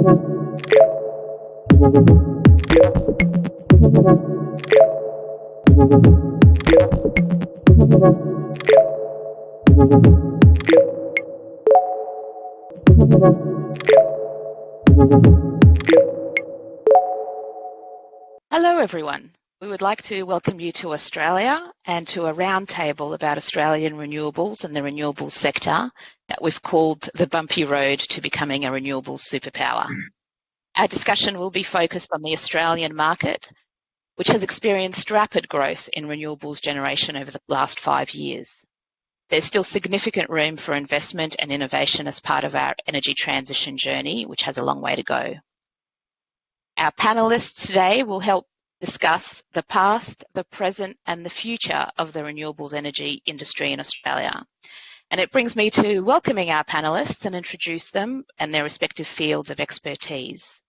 Hello everyone. We would like to welcome you to Australia and to a roundtable about Australian renewables and the renewables sector that we've called the bumpy road to becoming a renewables superpower. Our discussion will be focused on the Australian market, which has experienced rapid growth in renewables generation over the last 5 years. There's still significant room for investment and innovation as part of our energy transition journey, which has a long way to go. Our panellists today will help discuss the past, the present and the future of the renewables energy industry in Australia. And it brings me to welcoming our panellists and introduce them and their respective fields of expertise.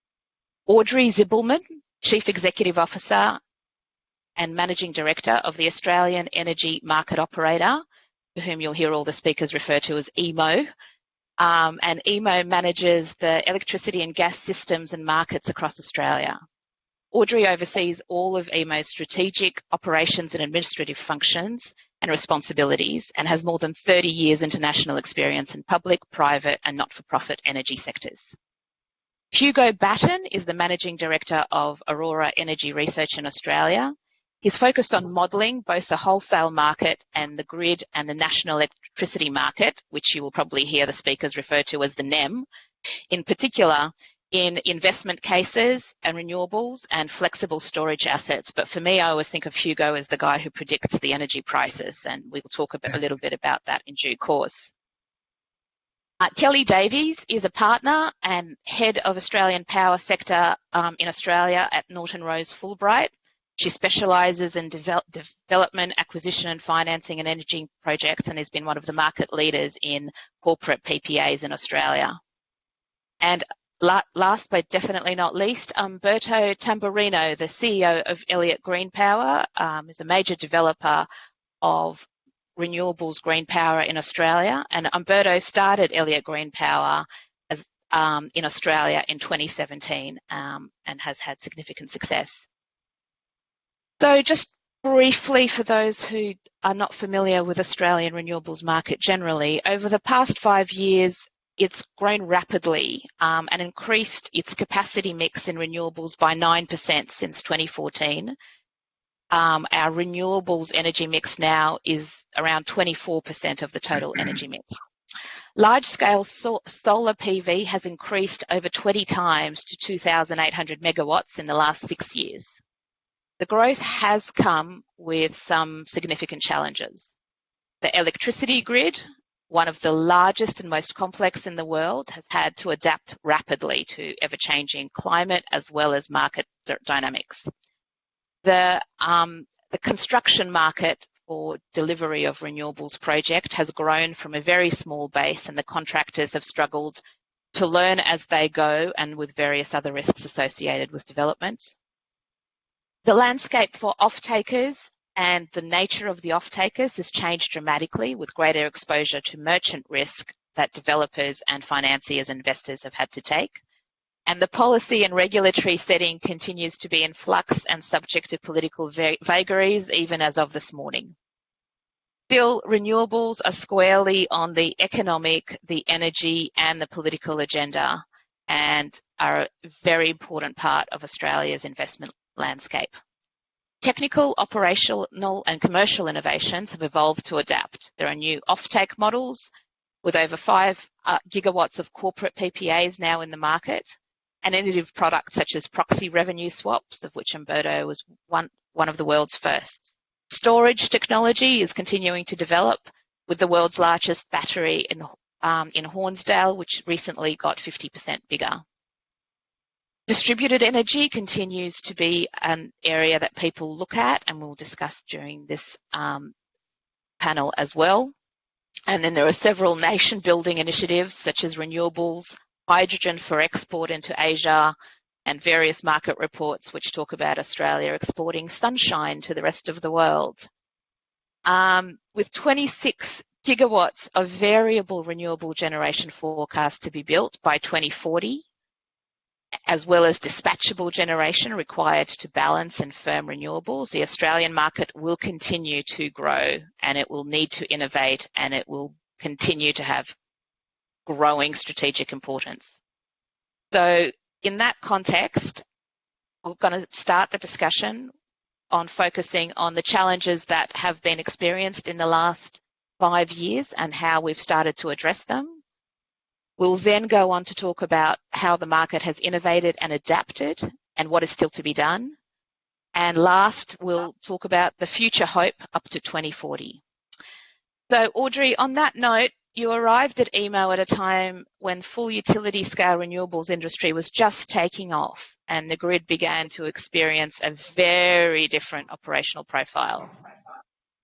Audrey Zibelman, Chief Executive Officer and Managing Director of the Australian Energy Market Operator, for whom you'll hear all the speakers refer to as AEMO. And AEMO manages the electricity and gas systems and markets across Australia. Audrey oversees all of AEMO's strategic, operations and administrative functions and responsibilities and has more than 30 years international experience in public, private and not-for-profit energy sectors. Hugo Batten is the Managing Director of Aurora Energy Research in Australia. He's focused on modelling both the wholesale market and the grid and the national electricity market, which you will probably hear the speakers refer to as the NEM, in particular in investment cases and renewables and flexible storage assets. But for me, I always think of Hugo as the guy who predicts the energy prices, and we'll talk a little bit about that in due course. Kelly Davies is a partner and head of Australian power sector in Australia at Norton Fulbright. She specialises in development, acquisition and financing and energy projects and has been one of the market leaders in corporate PPAs in Australia. And last but definitely not least, Umberto Tamburrino, the CEO of Elliot Green Power, is a major developer of renewables green power in Australia. And Umberto started Elliot Green Power as, in Australia in 2017 and has had significant success. So just briefly, for those who are not familiar with Australian renewables market generally, over the past 5 years, it's grown rapidly and increased its capacity mix in renewables by 9% since 2014. Our renewables energy mix now is around 24% of the total energy mix. Large-scale solar PV has increased over 20 times to 2,800 megawatts in the last 6 years. The growth has come with some significant challenges. The electricity grid, one of the largest and most complex in the world, has had to adapt rapidly to ever-changing climate as well as market dynamics. The construction market for delivery of renewables project has grown from a very small base, and the contractors have struggled to learn as they go and with various other risks associated with developments. The landscape for off-takers and the nature of the off-takers has changed dramatically with greater exposure to merchant risk that developers and financiers and investors have had to take. And the policy and regulatory setting continues to be in flux and subject to political vagaries, even as of this morning. Still, renewables are squarely on the economic, the energy and the political agenda and are a very important part of Australia's investment landscape. Technical, operational and commercial innovations have evolved to adapt. There are new offtake models with over 5 gigawatts of corporate PPAs now in the market, and innovative products such as proxy revenue swaps, of which Umberto was one of the world's first. Storage technology is continuing to develop with the world's largest battery in Hornsdale, which recently got 50% bigger. Distributed energy continues to be an area that people look at and we'll discuss during this panel as well. And then there are several nation-building initiatives such as renewables, hydrogen for export into Asia, and various market reports which talk about Australia exporting sunshine to the rest of the world. With 26 gigawatts of variable renewable generation forecast to be built by 2040, as well as dispatchable generation required to balance and firm renewables, the Australian market will continue to grow, and it will need to innovate, and it will continue to have growing strategic importance. So in that context, we're going to start the discussion on focusing on the challenges that have been experienced in the last 5 years and how we've started to address them. We'll then go on to talk about how the market has innovated and adapted and what is still to be done. And last, we'll talk about the future hope up to 2040. So Audrey, on that note, you arrived at AEMO at a time when full utility scale renewables industry was just taking off and the grid began to experience a very different operational profile.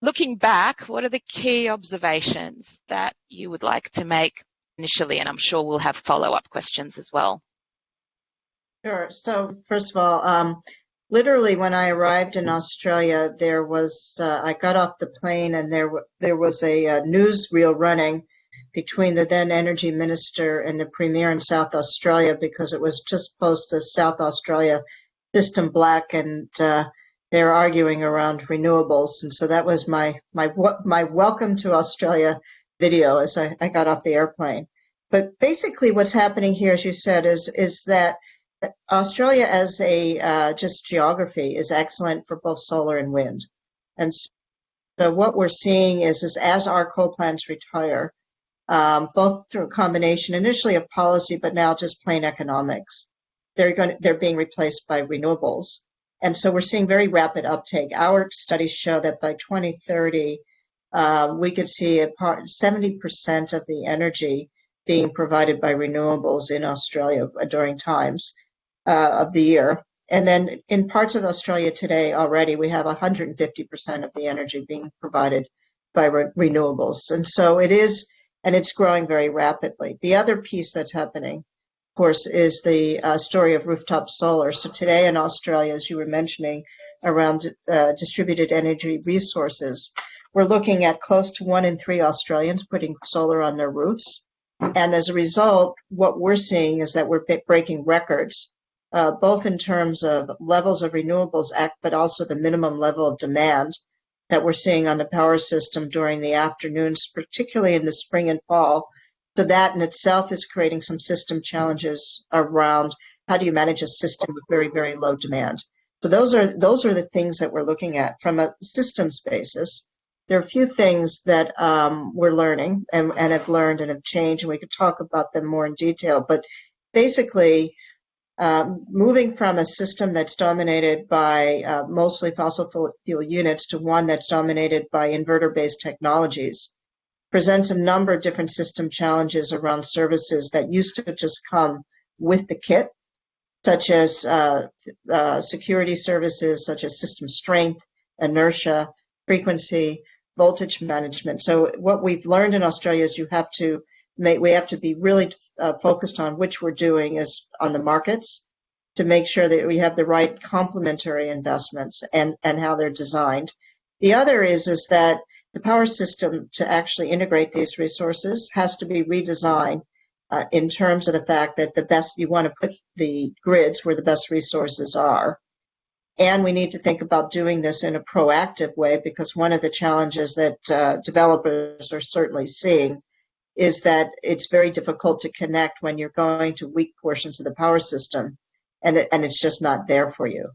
Looking back, what are the key observations that you would like to make initially? And I'm sure we'll have follow-up questions as well. Sure. So first of all, literally when I arrived in Australia, there was, I got off the plane and there was a newsreel running between the then energy minister and the premier in South Australia, because it was just post the South Australia system black, and they were arguing around renewables. And so that was my welcome to Australia video as I got off the airplane. But basically what's happening here, as you said, is that Australia as a just geography is excellent for both solar and wind. And so what we're seeing is as our coal plants retire, both through a combination initially of policy, but now just plain economics, they're being replaced by renewables. And so we're seeing very rapid uptake. Our studies show that by 2030, we could see 70% of the energy being provided by renewables in Australia during times of the year. And then in parts of Australia today already, we have 150% of the energy being provided by renewables. And so it is, and it's growing very rapidly. The other piece that's happening, of course, is the story of rooftop solar. So today in Australia, as you were mentioning, around distributed energy resources, we're looking at close to 1 in 3 Australians putting solar on their roofs. And as a result, what we're seeing is that we're breaking records, both in terms of levels of renewables act, but also the minimum level of demand that we're seeing on the power system during the afternoons, particularly in the spring and fall. So that in itself is creating some system challenges around how do you manage a system with very, very low demand. So those are the things that we're looking at from a systems basis. There are a few things that we're learning and have learned and have changed, and we could talk about them more in detail. But basically, moving from a system that's dominated by mostly fossil fuel units to one that's dominated by inverter-based technologies presents a number of different system challenges around services that used to just come with the kit, such as security services, such as system strength, inertia, frequency, voltage management. So what we've learned in Australia is we have to be really focused on which we're doing is on the markets to make sure that we have the right complementary investments and how they're designed. The other is that the power system to actually integrate these resources has to be redesigned in terms of the fact that you want to put the grids where the best resources are. And we need to think about doing this in a proactive way, because one of the challenges that developers are certainly seeing is that it's very difficult to connect when you're going to weak portions of the power system, and it's just not there for you.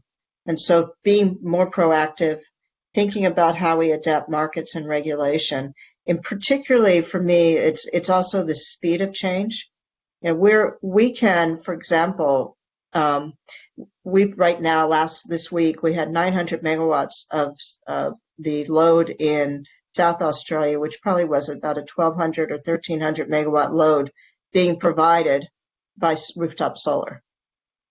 And so being more proactive, thinking about how we adapt markets and regulation, and particularly for me, it's also the speed of change. You know, we can, for example, right now, this week, we had 900 megawatts of the load in South Australia, which probably was about a 1,200 or 1,300 megawatt load being provided by rooftop solar.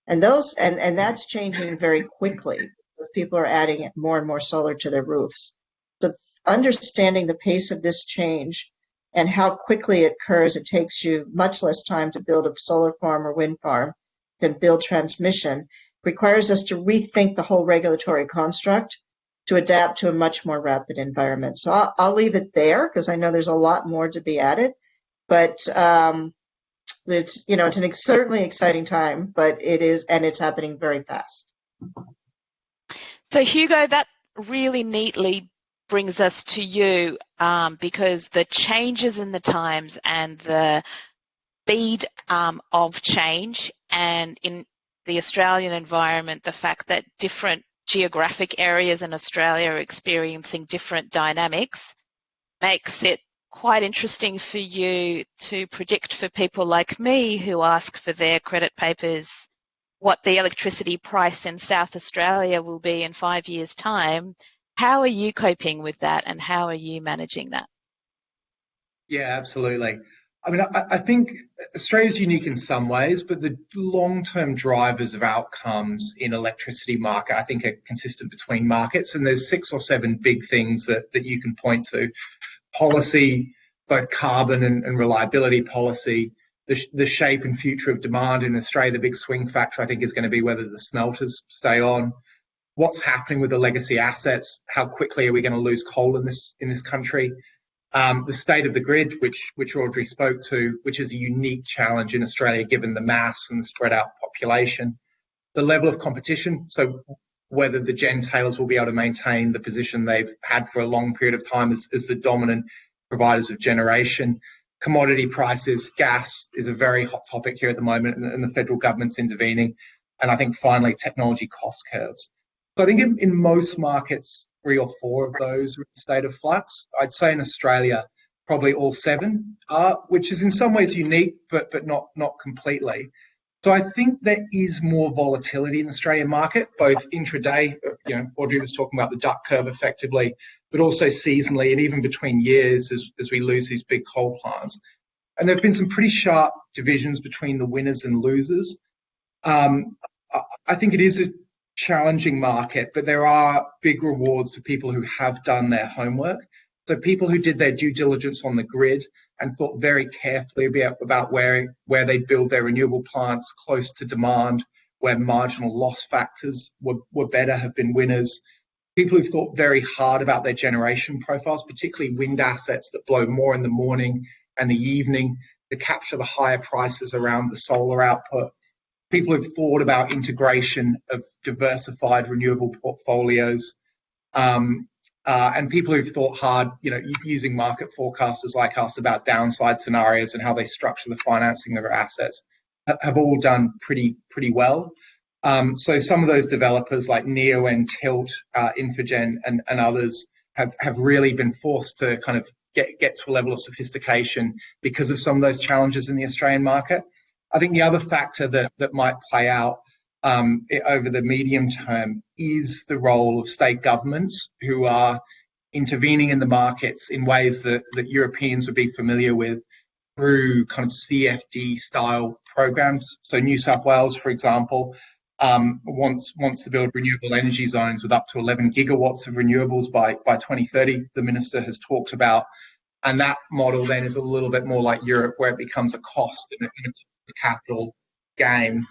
And that's changing very quickly. People are adding more and more solar to their roofs. So understanding the pace of this change and how quickly it occurs, it takes you much less time to build a solar farm or wind farm than build transmission, requires us to rethink the whole regulatory construct to adapt to a much more rapid environment. So I'll leave it there because I know there's a lot more to be added. But it's an certainly exciting time, but it is, and it's happening very fast. So Hugo, that really neatly brings us to you, because the changes in the times and the speed of change, and in the Australian environment, the fact that different geographic areas in Australia are experiencing different dynamics, makes it quite interesting for you to predict for people like me who ask for their credit papers what the electricity price in South Australia will be in 5 years' time. How are you coping with that, and how are you managing that? Yeah, absolutely. I mean, I think Australia's unique in some ways, but the long-term drivers of outcomes in electricity market, I think, are consistent between markets. And there's 6 or 7 big things that you can point to. Policy, both carbon and reliability policy, the shape and future of demand in Australia. The big swing factor, I think, is going to be whether the smelters stay on. What's happening with the legacy assets? How quickly are we going to lose coal in this country? The state of the grid, which Audrey spoke to, which is a unique challenge in Australia given the mass and the spread out population. The level of competition, so whether the gentailers will be able to maintain the position they've had for a long period of time as the dominant providers of generation. Commodity prices, gas is a very hot topic here at the moment, and the federal government's intervening. And I think finally, technology cost curves. So I think in most markets, 3 or 4 of those are in a state of flux. I'd say in Australia, probably all 7 are, which is in some ways unique, but not completely. So I think there is more volatility in the Australian market, both intraday, Audrey was talking about the duck curve effectively, but also seasonally and even between years as we lose these big coal plants. And there have been some pretty sharp divisions between the winners and losers. I think it is a challenging market, but there are big rewards for people who have done their homework. So people who did their due diligence on the grid and thought very carefully about where they build their renewable plants close to demand, where marginal loss factors were better, have been winners. People who've thought very hard about their generation profiles, particularly wind assets that blow more in the morning and the evening to capture the higher prices around the solar output. People who've thought about integration of diversified renewable portfolios, and people who've thought hard, using market forecasters like us about downside scenarios and how they structure the financing of their assets, have all done pretty well. So some of those developers like Neoen, Tilt, Infigen, and others have really been forced to kind of get to a level of sophistication because of some of those challenges in the Australian market. I think the other factor that might play out over the medium term is the role of state governments who are intervening in the markets in ways that Europeans would be familiar with through kind of CFD style programs. So New South Wales, for example, wants to build renewable energy zones with up to 11 gigawatts of renewables by 2030, the minister has talked about. And that model then is a little bit more like Europe, where it becomes a cost and a capital game.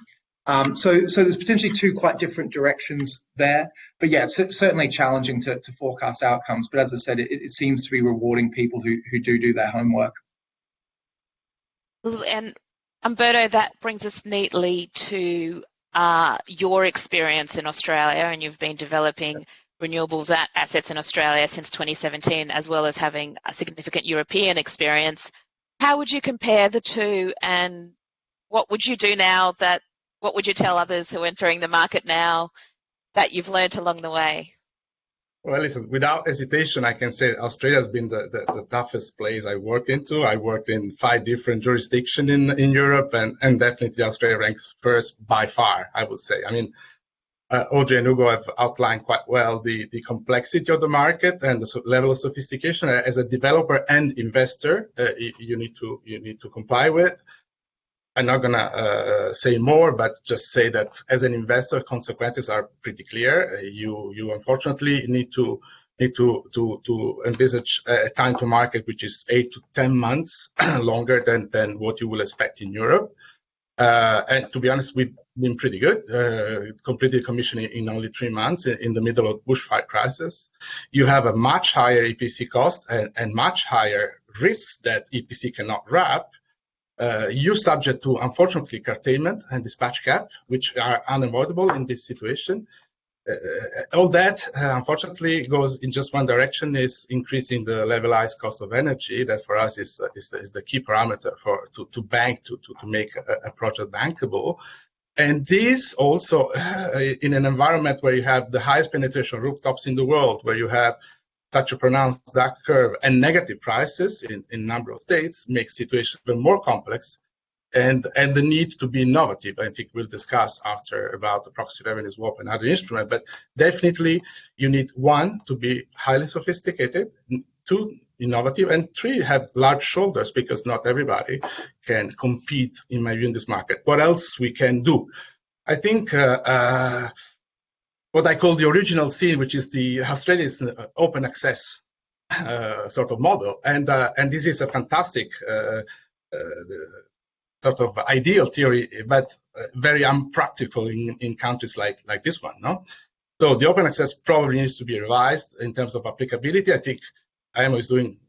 So there's potentially 2 quite different directions there. But yeah, it's certainly challenging to forecast outcomes. But as I said, it seems to be rewarding people who do their homework. And Umberto, that brings us neatly to your experience in Australia, and you've been developing renewables assets in Australia since 2017, as well as having a significant European experience. How would you compare the 2, and what would you do now what would you tell others who are entering the market now that you've learned along the way? Well, listen, without hesitation, I can say Australia has been the toughest place I worked into. I worked in 5 different jurisdictions in Europe, and definitely Australia ranks first by far, I would say. I mean, Audrey and Hugo have outlined quite well the complexity of the market and the level of sophistication as a developer and investor you need to comply with. I'm not gonna say more, but just say that as an investor, consequences are pretty clear. You unfortunately need to envisage a time to market which is 8 to 10 months longer than what you will expect in Europe. And to be honest, we've been pretty good. Completed commissioning in only 3 months in the middle of bushfire crisis. You have a much higher EPC cost and much higher risks that EPC cannot wrap. you subject to, unfortunately, curtailment and dispatch cap, which are unavoidable in this situation. All that, unfortunately, goes in just one direction, is increasing the levelized cost of energy. That for us is the key parameter to bank, to make a project bankable. And this also, in an environment where you have the highest penetration rooftops in the world, where you have such a pronounced duck curve and negative prices in a number of states, makes situation even more complex. And the need to be innovative, I think we'll discuss after about the proxy revenue swap and other instruments. But definitely you need, one, to be highly sophisticated, two, innovative, and three, have large shoulders, because not everybody can compete, in my view, in this market. What else we can do? I think what I call the original scene, which is the Australia's open access sort of model. And this is a fantastic sort of ideal theory, but very unpractical in countries like this one, no? So the open access probably needs to be revised in terms of applicability. I think AEMO is doing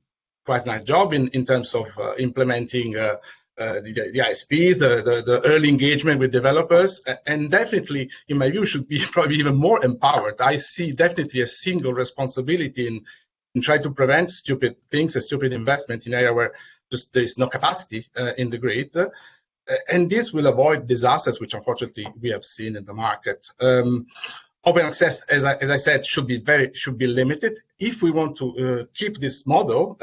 quite a nice job in terms of implementing the ISPs, the early engagement with developers, and definitely, in my view, should be probably even more empowered. I see definitely a single responsibility in trying to prevent stupid things, a stupid investment in an area where just there is no capacity in the grid, and this will avoid disasters, which unfortunately we have seen in the market. Open access, as I said, should be limited. If we want to keep this model,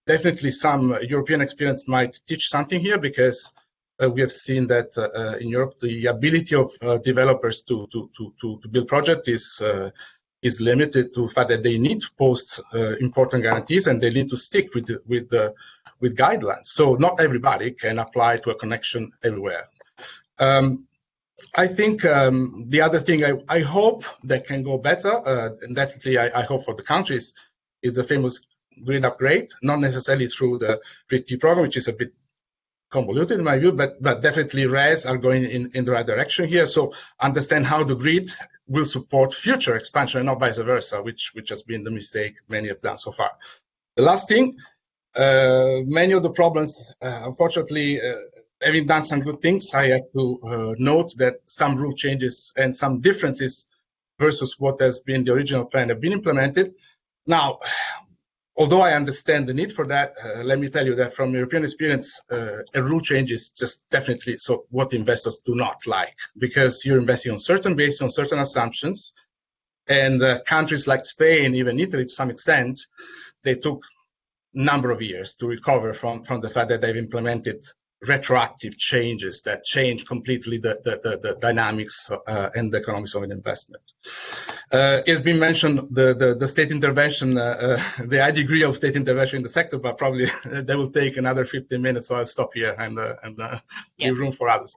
definitely some European experience might teach something here, because we have seen that in Europe the ability of developers to build projects is limited to the fact that they need to post important guarantees, and they need to stick with guidelines. So not everybody can apply to a connection everywhere. I think the other thing I hope that can go better, and definitely I hope for the countries, is the famous grid upgrade, not necessarily through the GRID-T program, which is a bit convoluted in my view, but definitely RES are going in the right direction here. So understand how the grid will support future expansion and not vice versa, which has been the mistake many have done so far. The last thing, many of the problems, unfortunately, having done some good things, I have to note that some rule changes and some differences versus what has been the original plan have been implemented. Now, although I understand the need for that, let me tell you that from European experience, a rule change is just definitely so what investors do not like, because you're investing based on certain assumptions, and countries like Spain, even Italy to some extent, they took a number of years to recover from the fact that they've implemented retroactive changes that change completely the dynamics and the economics of an investment. It's been mentioned the state intervention, the high degree of state intervention in the sector, but probably that will take another 15 minutes, so I'll stop here and leave room for others.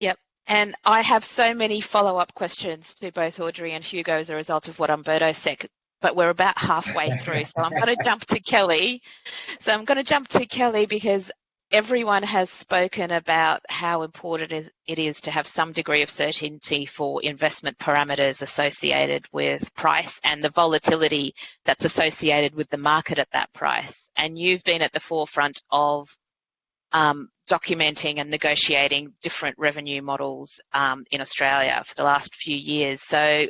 Yep. And I have so many follow-up questions to both Audrey and Hugo as a result of what Umberto said, but we're about halfway through, so I'm going to jump to Kelly. So I'm going to jump to Kelly because everyone has spoken about how important it is to have some degree of certainty for investment parameters associated with price and the volatility that's associated with the market at that price. And you've been at the forefront of documenting and negotiating different revenue models in Australia for the last few years. So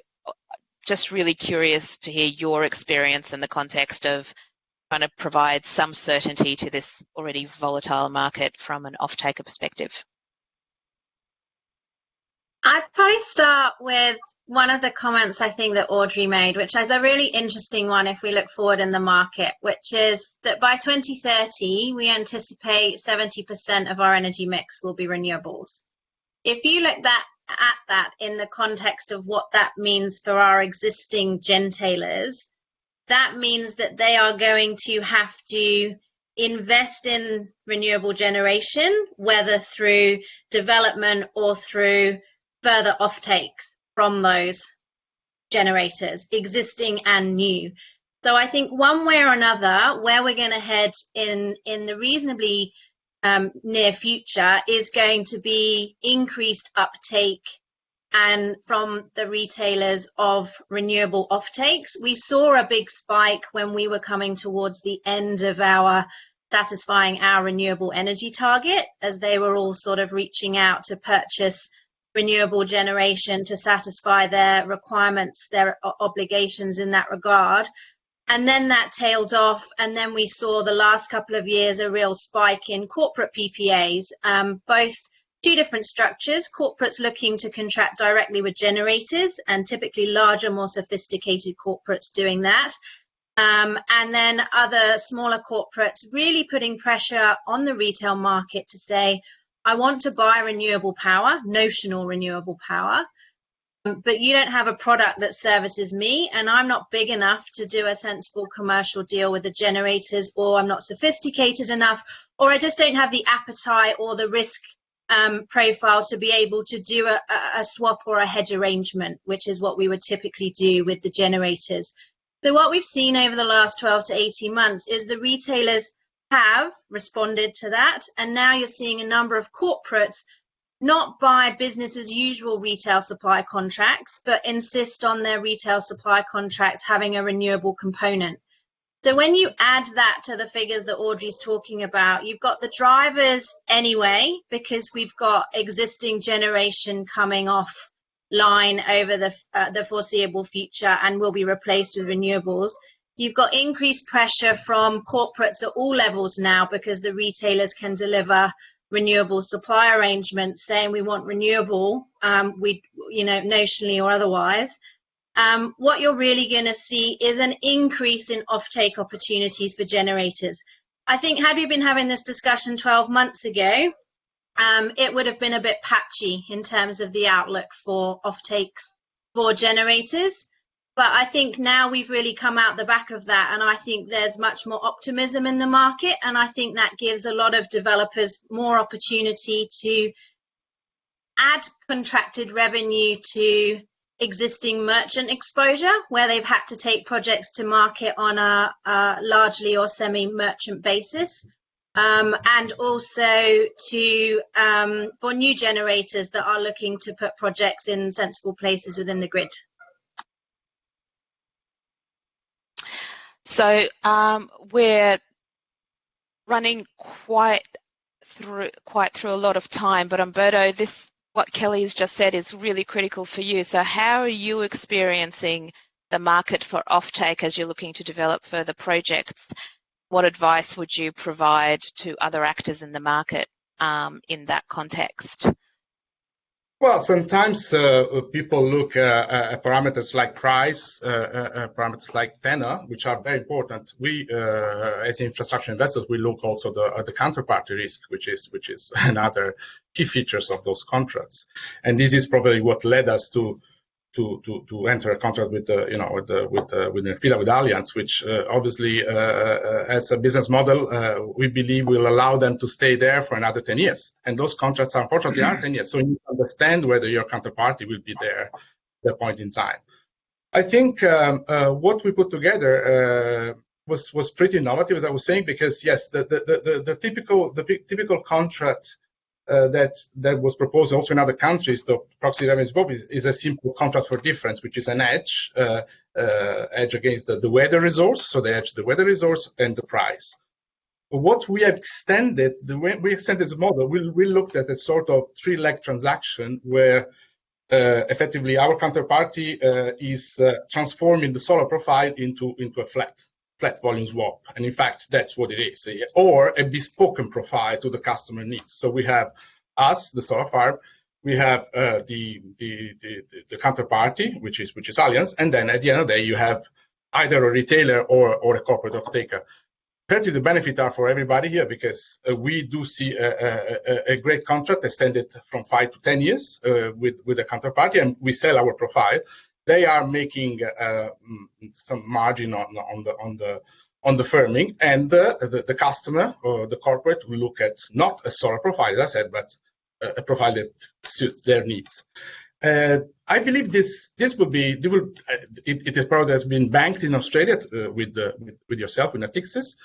just really curious to hear your experience in the context of trying to provide some certainty to this already volatile market from an off-taker perspective. I'd probably start with one of the comments I think that Audrey made, which is a really interesting one if we look forward in the market, which is that by 2030, we anticipate 70% of our energy mix will be renewables. If you look at that in the context of what that means for our existing gentailers, that means that they are going to have to invest in renewable generation, whether through development or through further offtakes from those generators, existing and new. So I think one way or another, where we're going to head in the reasonably near future is going to be increased uptake and from the retailers of renewable offtakes. We saw a big spike when we were coming towards the end of our satisfying our renewable energy target, as they were all sort of reaching out to purchase renewable generation to satisfy their requirements, their obligations in that regard. And then that tailed off, and then we saw the last couple of years a real spike in corporate PPAs, both two different structures, corporates looking to contract directly with generators, and typically larger, more sophisticated corporates doing that. And then other smaller corporates really putting pressure on the retail market to say, I want to buy renewable power, notional renewable power, but you don't have a product that services me, and I'm not big enough to do a sensible commercial deal with the generators, or I'm not sophisticated enough, or I just don't have the appetite or the risk profile to be able to do a swap or a hedge arrangement, which is what we would typically do with the generators. So what we've seen over the last 12 to 18 months is the retailers have responded to that, and now you're seeing a number of corporates not buy business as usual retail supply contracts, but insist on their retail supply contracts having a renewable component. So when you add that to the figures that Audrey's talking about, you've got the drivers anyway, because we've got existing generation coming off line over the foreseeable future and will be replaced with renewables. You've got increased pressure from corporates at all levels now, because the retailers can deliver renewable supply arrangements saying we want renewable, notionally or otherwise. What you're really going to see is an increase in offtake opportunities for generators. I think had we been having this discussion 12 months ago, it would have been a bit patchy in terms of the outlook for offtakes for generators. But I think now we've really come out the back of that, and I think there's much more optimism in the market, and I think that gives a lot of developers more opportunity to add contracted revenue to existing merchant exposure, where they've had to take projects to market on a largely or semi-merchant basis, and also to for new generators that are looking to put projects in sensible places within the grid. So we're running quite through a lot of time, but Umberto, what Kelly's just said is really critical for you. So how are you experiencing the market for offtake as you're looking to develop further projects? What advice would you provide to other actors in the market in that context? Well, sometimes people look at parameters like price, parameters like tenor, which are very important. We, as infrastructure investors, we look also at the counterparty risk, which is another key features of those contracts. And this is probably what led us to enter a contract with Nefila, with Allianz, which obviously as a business model we believe will allow them to stay there for another 10 years. And those contracts unfortunately are 10 years. So you understand whether your counterparty will be there at that point in time. I think what we put together was pretty innovative, as I was saying, because yes, the typical contract that was proposed also in other countries, the proxy revenue swap is a simple contract for difference, which is an hedge against the weather resource. So they hedge the weather resource and the price. What we have extended, the way we extended the model, we looked at a sort of three-leg transaction where effectively our counterparty is transforming the solar profile into a flat volume swap, and in fact that's what it is, or a bespoke profile to the customer needs. So we have us, the solar farm, we have the counterparty, which is Allianz, and then at the end of the day you have either a retailer or a corporate off-taker. The benefits are for everybody here, because we do see a great contract extended from 5 to 10 years with a counterparty, and we sell our profile. They are making some margin on the firming, and the customer or the corporate will look at not a solar profile, as I said, but a profile that suits their needs. I believe this will be. It is probably has been banked in Australia with yourself, with Natixis,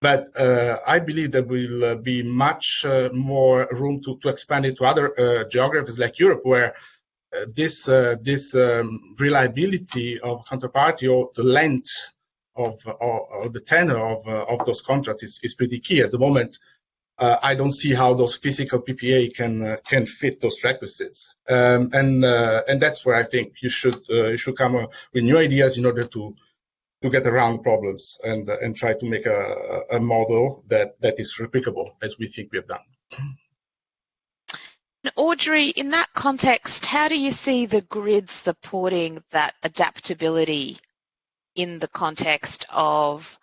but I believe there will be much more room to expand it to other geographies like Europe, where this reliability of counterparty, or the length or the tenor of those contracts is pretty key. At the moment, I don't see how those physical PPA can fit those requisites, and that's where I think you should come with new ideas in order to get around problems and try to make a model that is replicable, as we think we have done. Audrey, in that context, how do you see the grid supporting that adaptability in the context of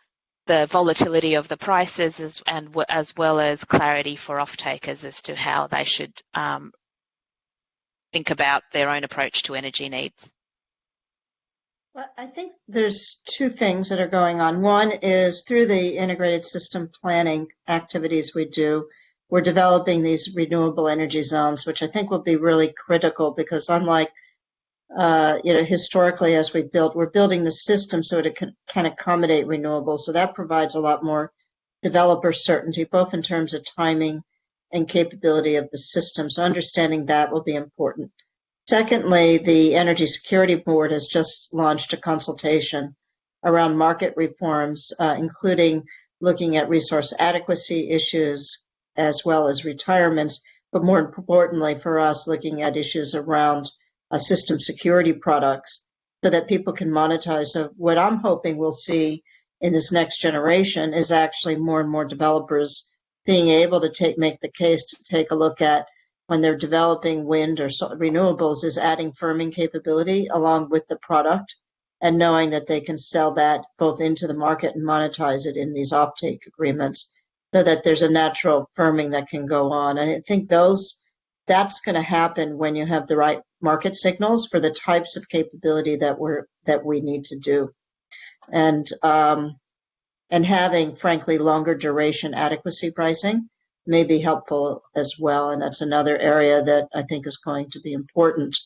the volatility of the prices as well as clarity for off-takers as to how they should think about their own approach to energy needs? Well, I think there's two things that are going on. One is through the integrated system planning activities we do, we're developing these renewable energy zones, which I think will be really critical because unlike historically as we're building the system so it can accommodate renewables. So that provides a lot more developer certainty, both in terms of timing and capability of the system. So understanding that will be important. Secondly, the Energy Security Board has just launched a consultation around market reforms, including looking at resource adequacy issues as well as retirements, but more importantly for us, looking at issues around system security products so that people can monetize. So what I'm hoping we'll see in this next generation is actually more and more developers being able to make the case to take a look at when they're developing wind or renewables is adding firming capability along with the product and knowing that they can sell that both into the market and monetize it in these offtake agreements so that there's a natural firming that can go on. And I think that's going to happen when you have the right market signals for the types of capability that we need to do. And having, frankly, longer duration adequacy pricing may be helpful as well. And that's another area that I think is going to be important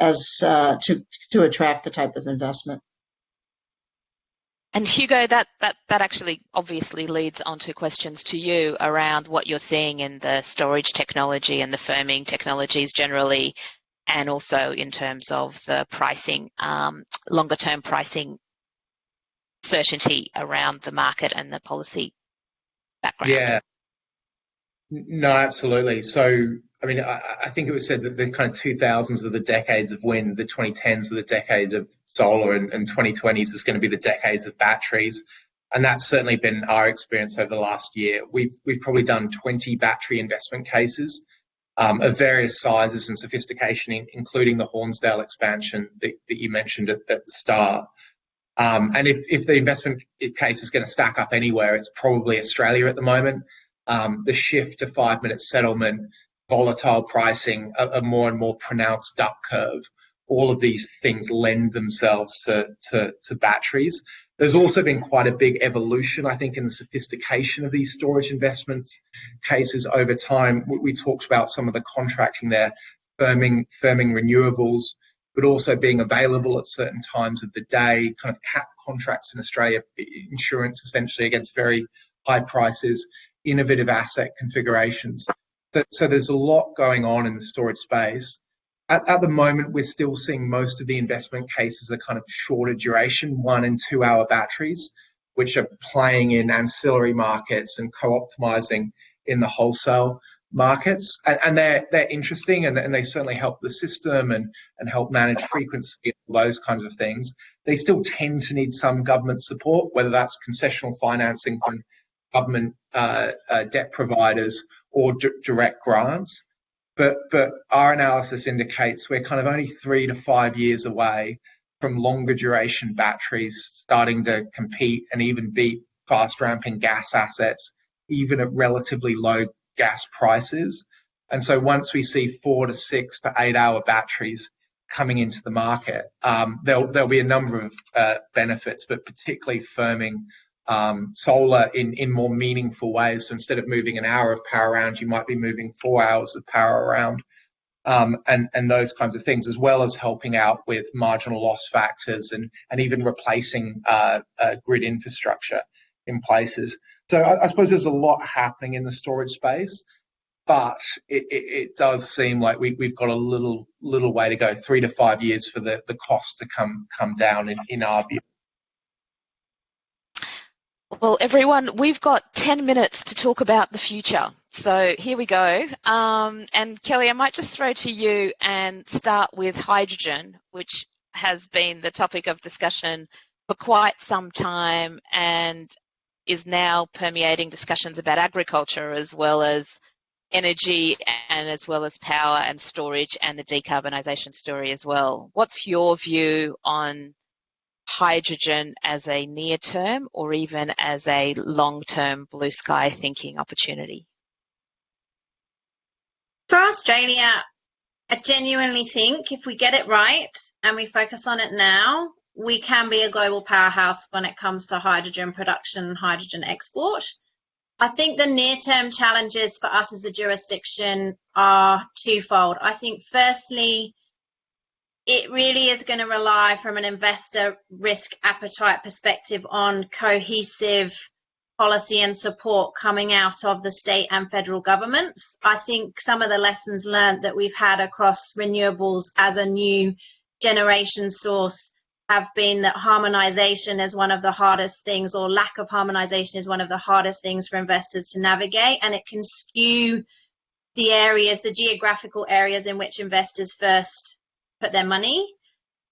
as to attract the type of investment. And Hugo, that actually obviously leads on to questions to you around what you're seeing in the storage technology and the firming technologies generally, and also in terms of the pricing, longer term pricing certainty around the market and the policy background. Yeah. No, absolutely. So, I mean, I think it was said that the kind of 2000s were the decades of wind, the 2010s were the decade of solar, and 2020s is going to be the decades of batteries. And that's certainly been our experience over the last year. We've probably done 20 battery investment cases of various sizes and sophistication, including the Hornsdale expansion that you mentioned at the start. And if the investment case is going to stack up anywhere, it's probably Australia at the moment. The shift to 5-minute settlement, volatile pricing, a more and more pronounced duck curve, all of these things lend themselves to batteries. There's also been quite a big evolution, I think, in the sophistication of these storage investment cases over time. We talked about some of the contracting there, firming renewables, but also being available at certain times of the day, kind of cap contracts in Australia, insurance essentially against very high prices, innovative asset configurations. So there's a lot going on in the storage space. At the moment, we're still seeing most of the investment cases are kind of shorter duration, 1 and 2 hour batteries, which are playing in ancillary markets and co-optimizing in the wholesale markets. And they're interesting and they certainly help the system and help manage frequency and those kinds of things. They still tend to need some government support, whether that's concessional financing from government debt providers or direct grants. But our analysis indicates we're kind of only 3 to 5 years away from longer duration batteries starting to compete and even beat fast ramping gas assets, even at relatively low gas prices. And so once we see 4 to 6 to 8 hour batteries coming into the market, there'll be a number of benefits, but particularly firming solar in more meaningful ways. So instead of moving an hour of power around, you might be moving 4 hours of power around, and those kinds of things, as well as helping out with marginal loss factors and even replacing grid infrastructure in places. So I suppose there's a lot happening in the storage space, but it does seem like we've got a little way to go, 3 to 5 years for the cost to come down in our view. Well, everyone, we've got 10 minutes to talk about the future. So here we go. And Kelly, I might just throw to you and start with hydrogen, which has been the topic of discussion for quite some time and is now permeating discussions about agriculture as well as energy and as well as power and storage and the decarbonisation story as well. What's your view on hydrogen as a near-term or even as a long-term blue sky thinking opportunity? For Australia, I genuinely think if we get it right and we focus on it now, we can be a global powerhouse when it comes to hydrogen production and hydrogen export. I think the near-term challenges for us as a jurisdiction are twofold. I think firstly, it really is going to rely from an investor risk appetite perspective on cohesive policy and support coming out of the state and federal governments. I think some of the lessons learned that we've had across renewables as a new generation source have been that harmonization is one of the hardest things, or lack of harmonization is one of the hardest things for investors to navigate, and it can skew the areas, the geographical areas in which investors first put their money.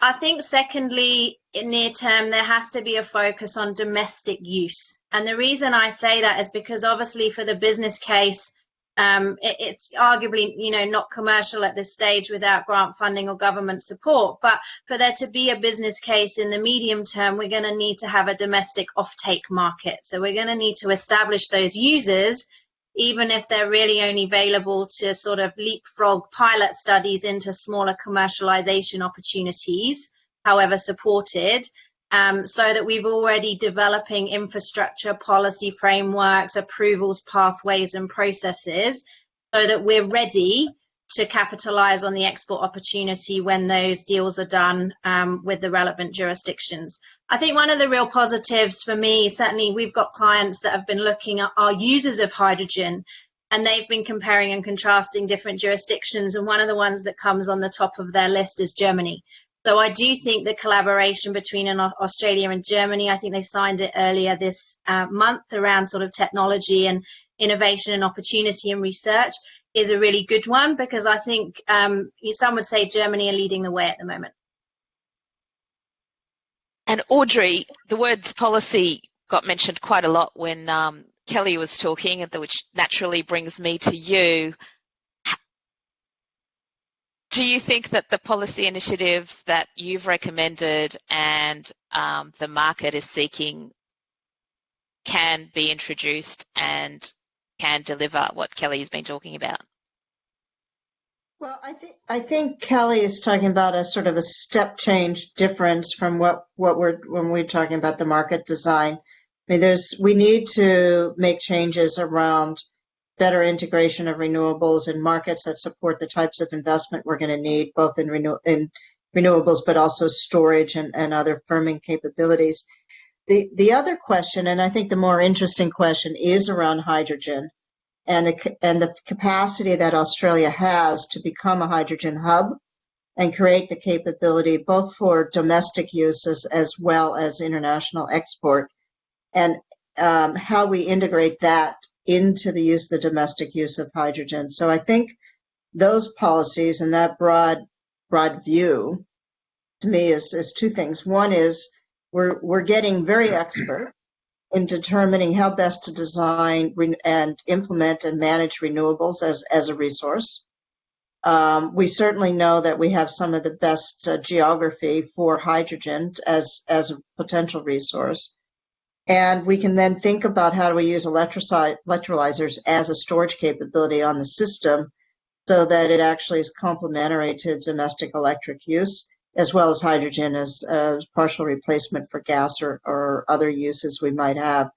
I think secondly, in near term, there has to be a focus on domestic use. And the reason I say that is because obviously for the business case, it's arguably, not commercial at this stage without grant funding or government support. But for there to be a business case in the medium term, we're going to need to have a domestic offtake market. So we're going to need to establish those users, even if they're really only available to sort of leapfrog pilot studies into smaller commercialization opportunities, however supported, so that we've already developing infrastructure, policy frameworks, approvals, pathways and processes so that we're ready to capitalize on the export opportunity when those deals are done with the relevant jurisdictions. I think one of the real positives for me, certainly we've got clients that have been looking at our users of hydrogen, and they've been comparing and contrasting different jurisdictions, and one of the ones that comes on the top of their list is Germany. So I do think the collaboration between Australia and Germany, I think they signed it earlier this month around sort of technology and innovation and opportunity and research, is a really good one, because I think some would say Germany are leading the way at the moment. And Audrey, the words policy got mentioned quite a lot when Kelly was talking, which naturally brings me to you. Do you think that the policy initiatives that you've recommended and the market is seeking can be introduced and can deliver what Kelly has been talking about? Well, I think Kelly is talking about a sort of a step change difference from when we're talking about the market design. I mean, we need to make changes around better integration of renewables in markets that support the types of investment we're going to need, both in renewables, but also storage and other firming capabilities. The other question, and I think the more interesting question, is around hydrogen and the capacity that Australia has to become a hydrogen hub and create the capability both for domestic use as well as international export, and how we integrate that into the domestic use of hydrogen. So I think those policies and that broad view to me is two things. One is we're getting very expert in determining how best to design and implement and manage renewables as a resource. We certainly know that we have some of the best geography for hydrogen as a potential resource. And we can then think about how do we use electrolyzers as a storage capability on the system so that it actually is complementary to domestic electric use, as well as hydrogen as a partial replacement for gas or other uses we might have.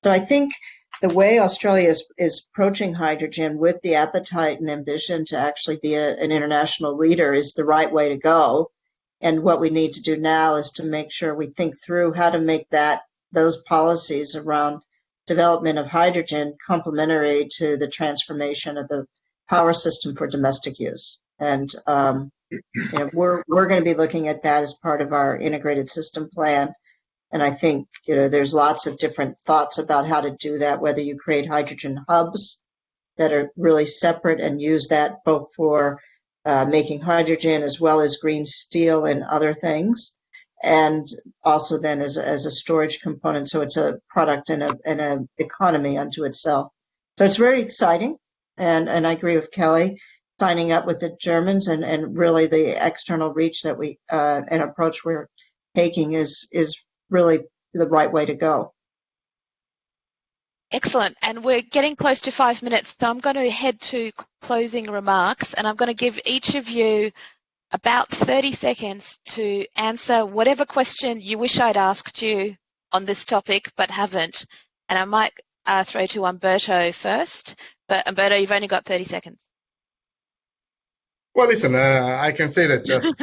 So I think the way Australia is approaching hydrogen with the appetite and ambition to actually be an international leader is the right way to go. And what we need to do now is to make sure we think through how to make those policies around development of hydrogen complementary to the transformation of the power system for domestic use. And we're going to be looking at that as part of our integrated system plan And I think, there's lots of different thoughts about how to do that, whether you create hydrogen hubs that are really separate and use that both for making hydrogen as well as green steel and other things, and also then as a storage component. So it's a product and an economy unto itself. So it's very exciting. And I agree with Kelly, signing up with the Germans and really the external reach that an approach we're taking is really the right way to go. Excellent. And we're getting close to 5 minutes, so I'm going to head to closing remarks, and I'm going to give each of you about 30 seconds to answer whatever question you wish I'd asked you on this topic but haven't. And I might throw to Umberto first, but Umberto, you've only got 30 seconds. Well, listen, I can say that just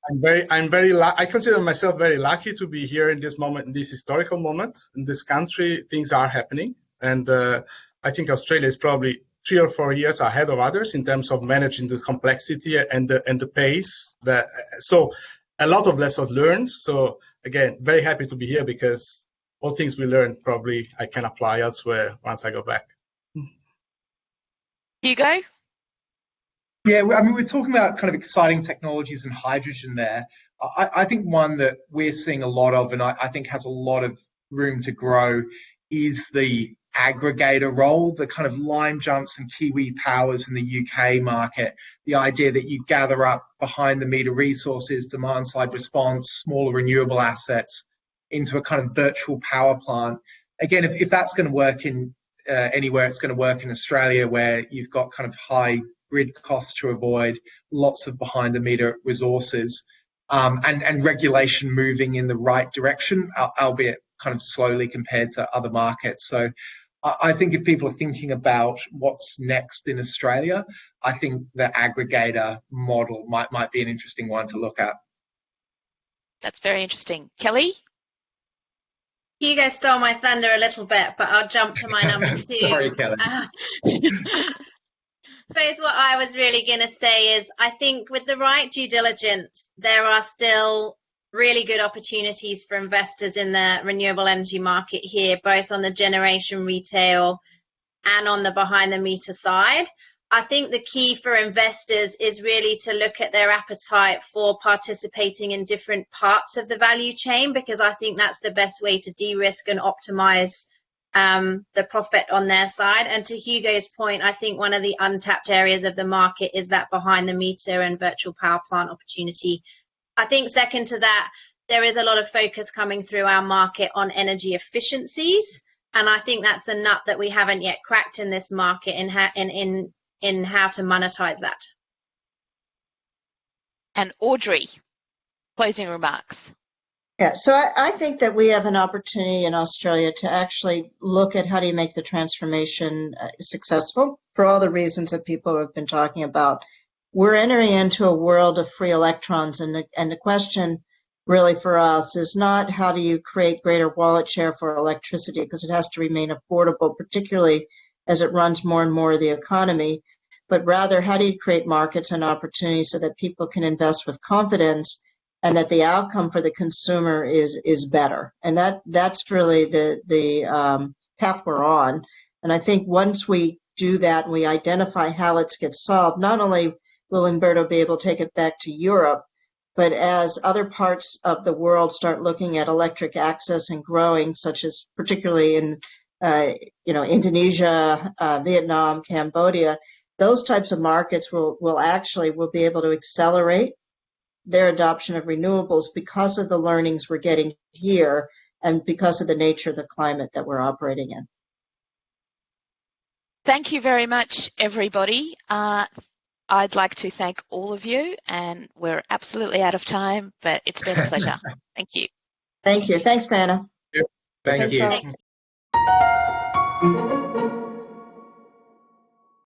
I consider myself very lucky to be here in this moment, in this historical moment. In this country, things are happening. And I think Australia is probably 3 or 4 years ahead of others in terms of managing the complexity and the pace. So a lot of lessons learned. So again, very happy to be here because all things we learned probably I can apply elsewhere once I go back. Hugo? Yeah, I mean, we're talking about kind of exciting technologies and hydrogen there. I think one that we're seeing a lot of, and I think has a lot of room to grow, is the aggregator role, the kind of Lime Jumps and Kiwi Powers in the UK market. The idea that you gather up behind the meter resources, demand side response, smaller renewable assets into a kind of virtual power plant. Again, if that's going to work in anywhere, it's going to work in Australia, where you've got kind of high grid costs to avoid, lots of behind the meter resources, and regulation moving in the right direction, albeit kind of slowly compared to other markets. So I think if people are thinking about what's next in Australia, I think the aggregator model might be an interesting one to look at. That's very interesting. Kelly? Hugo stole my thunder a little bit, but I'll jump to my number 2. Sorry, Kelly. I suppose what I was really going to say is I think with the right due diligence, there are still really good opportunities for investors in the renewable energy market here, both on the generation retail and on the behind the meter side. I think the key for investors is really to look at their appetite for participating in different parts of the value chain, because I think that's the best way to de-risk and optimize the profit on their side. And to Hugo's point, I think one of the untapped areas of the market is that behind the meter and virtual power plant opportunity. I think second to that, there is a lot of focus coming through our market on energy efficiencies. And I think that's a nut that we haven't yet cracked in this market in how to monetize that. And Audrey, closing remarks. Yeah, so I think that we have an opportunity in Australia to actually look at how do you make the transformation successful for all the reasons that people have been talking about. We're entering into a world of free electrons, and the question really for us is not how do you create greater wallet share for electricity, because it has to remain affordable, particularly as it runs more and more of the economy, but rather how do you create markets and opportunities so that people can invest with confidence and that the outcome for the consumer is better. And that's really the path we're on. And I think once we do that and we identify how it gets solved, not only will Umberto be able to take it back to Europe, but as other parts of the world start looking at electric access and growing, such as particularly in Indonesia, Vietnam, Cambodia, those types of markets will be able to accelerate their adoption of renewables because of the learnings we're getting here and because of the nature of the climate that we're operating in. Thank you very much, everybody. I'd like to thank all of you, and we're absolutely out of time, but it's been a pleasure. Thank you. Thank you. Thanks, Vanna. Thank you. Thank you.